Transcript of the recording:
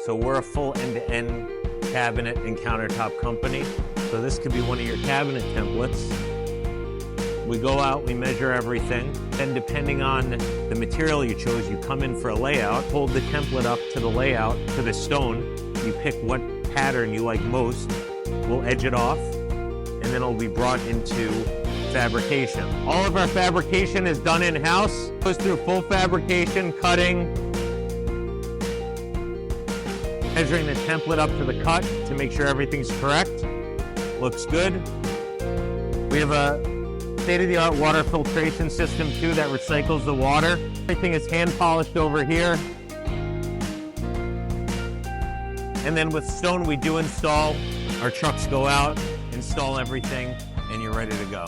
So we're a full end-to-end cabinet and countertop company. So this could be one of your cabinet templates. We go out, we measure everything, and depending on the material you chose, you come in for a layout, hold the template up to the layout, to the stone, you pick what pattern you like most, we'll edge it off, and then it'll be brought into fabrication. All of our fabrication is done in-house, goes through full fabrication, cutting, measuring the template up to the cut to make sure everything's correct. Looks good. We have a state-of-the-art water filtration system too that recycles the water. Everything is hand polished over here. And then with stone we do install. Our trucks go out, install everything, and you're ready to go.